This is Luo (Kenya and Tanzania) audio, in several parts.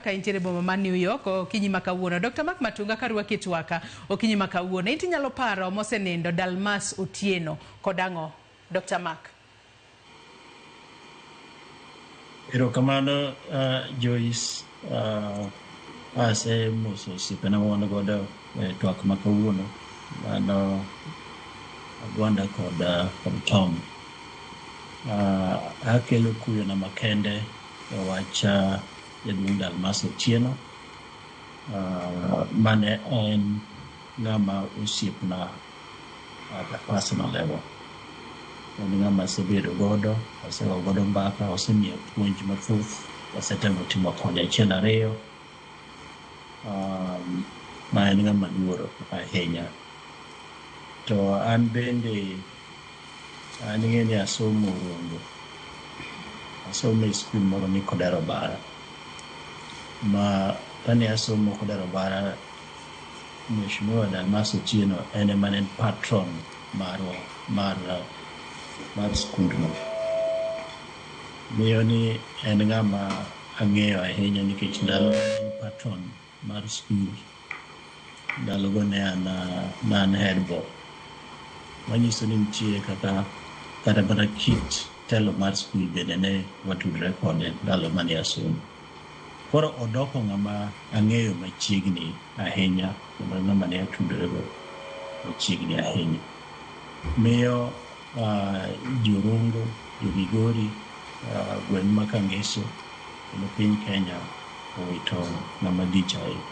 Ka intiere boma ma New York okinyi makawuono. Dr. Mark Matunga karwa kitwaka okinyi makawuono. Inti nyalo paro mosenindo Dalmas Otieno kodango. Dr. Mark. Erokamano Joyce ase moso sipena wana goda twak makawuono mano Gwanda kod Tom. Akelo kuyo na makende wacha Jaduong' Dalmas Otieno mane en ng'ama osiepna at a personal level. En ng'ama asebedo godo, asegoyo godo mbaka, osemiya puonj mathoth, asetemo timo kode achiel ariyo. Ma en ng'ama luoro ahinya. To an bende an ng'eni asomo Rongo. Asomo e skul moro ni Kodero Bara. Ma kane asomo Kodero Bara, Mheshimiwa Dalmas Otieno en ema en patron mar skundno. Miyo ni en ng'ama ang'eyo ahinya nikech ndalo en patron mar skul. Ndalogo ne an head boy. Manyiso ni nitie kata mana kit telo mar skul bende ne watudre kode ndalo mane asomo. Koro odoko ng'ama ang'eyo machiegni ahinya, kendo ng'ama ne atudrego machiegni ahinya. Miyo Jorongo, Migori, gweng' ma Kangeso, kendo piny Kenya owito ng'ama lich ahinya.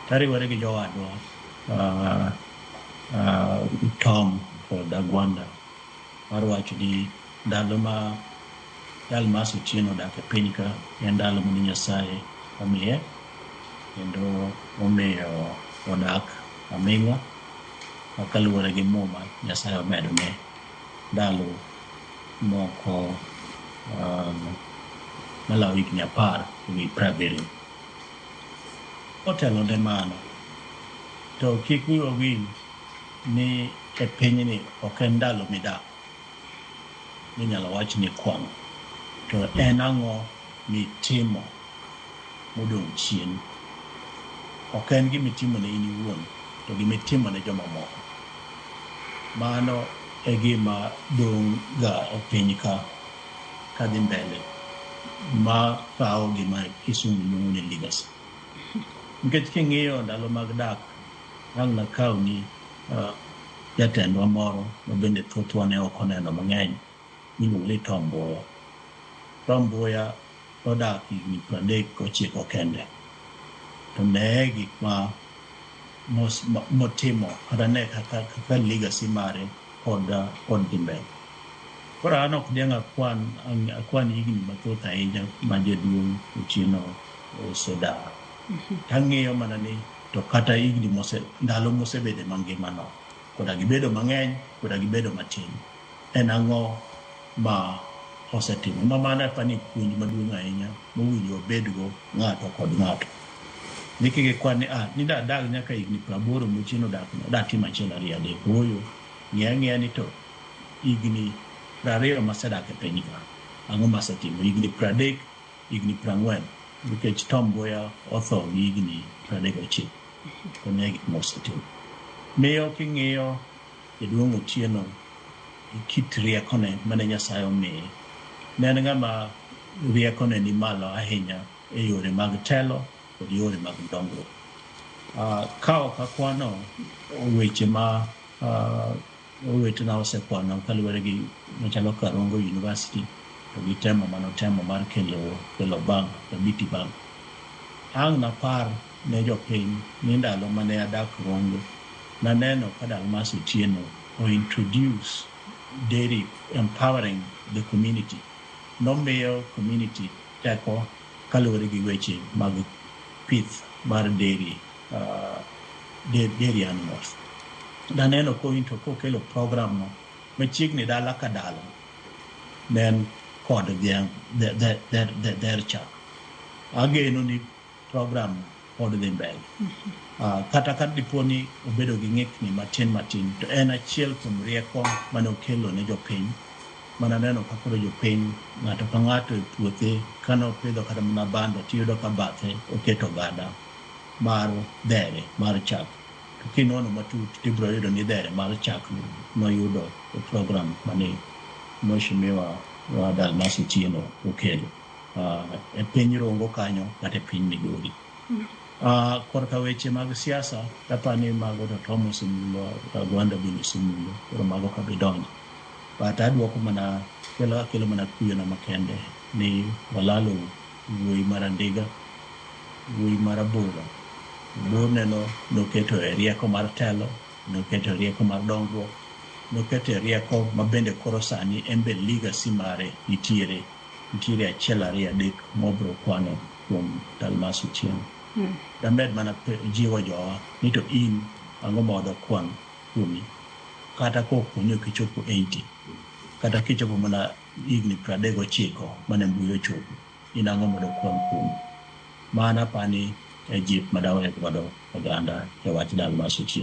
Tariwore gi jowadwa Tom kod Gwanda mar wacho ni ndalo ma Dalmas Otieno odak e piny ka en ndalo mane Nyasaye omiye, kendo omiyo odak aming'a kaluwore gi muma Nyasaye omedone ndalo moko malawo higni 10 gi 70. Otelo ne mano, to kik wiwa wil ni e pinyni ok en ndalo midak minyalo wach ni kwano. To en ang'o mitimo modong' chien. Ok en gimitimo ne in iwuon, to gimitimo ne joma moko. Mano e gima dong' ga e piny ka dhi mbele, ma kawo gima kisungu luongo ni legacy. Nikech king'iyo ndalo mag dak, ang' nakaw ni jatendwa moro ma bende thothwa ne ok oneno mang'eny, miluongo ni Tom Mboya. Tom Mboya odak higni 39 kende. To ne gik motimo kata ne kaka legacy mare pod dhi mbele. Koro an ok diang' akwan higni mathoth ahinya ma Jaduong' Otieno osedak. Ang'eyo mana ni to kata higni ndalo mosebede mangimano, koda gibedo mang'eny, koda gibedo matin, en ang'o ma osetimo. Ma mano apani puonj maduong' ahinya mowinjo obedgo ng'ato kod ng'ato. Nikech kwan ni dadag nyaka higni 80 Otieno datimo achiel ariyo adek. Ooyo, ng'eya ni to higni 20 masedak e piny ka, ang'o masetimo? Higni 30, higni 40, nikech Tom Mboya otho gi higni 39. To ne gik mosetimo. Miyo king'iyo Jaduong' Otieno kit riekone mane Nyasaye omiye, ne en ng'ama riekone ni malo ahinya e yore mag telo kod yore mag dongruok. Ka ok akwano weche ma owetena osekwano kaluwore gi machalo Karongo University, to gi temo manotemo mar kelo bank, Kabiti Bank. Ang' napar ne jopiny ni ndalo mane adak Rongo, naneno ka Dalmas Otieno introduce dairy, empowering the community. Nomiyo community teko kaluwore gi weche mag pith mar dairy animals. Naneno kokelo program no machiegni dala ka dala, nen kod dhiang' dher chak. Ageno ni program pod dhi mbele. Kata ka dipo ni obedo gi ng'ikni matin, to en achiel kuom rieko mane okelo ne jopiny mana neno ka koro jopiny ng'ato ka ng'ato e puothe kano pidho kata mana bando tiyudo ka bathe oketo gada mar dhere mar chak. To kinono matut tibiro yudo ni dhere mar chak noyudo e program mane Mheshimiwa Dalmas Otieno okelo e piny Rongo kanyo kata e piny Migori. Korka weche mag siasa tapani mago to Thomas Mulo Rwanda bini simulo koro mago ka bidonjo. But adwoko mana kelo mana kuyo na makende ni walalo wuoyi mar Andiga, wuoyi mar Abura. Borneno noketo e rieko mar telo, noketo e rieko mar dongruok, noketo e rieko mabende koro sani embe legacy mare nitiere achiel ariyo adek mobro kwano kuom Dalmas Otieno. Damed mana jiwo jowa ni to in ang'o ma wadwa kwan kuomi kata koponi ok ichopo 80 kata kichopo mana higni 39 mane mbui ochopo, in ang'o ma wadwa kwan kuomi. Mana pani e jip madawe godo oganda e wach Dalmas Otieno.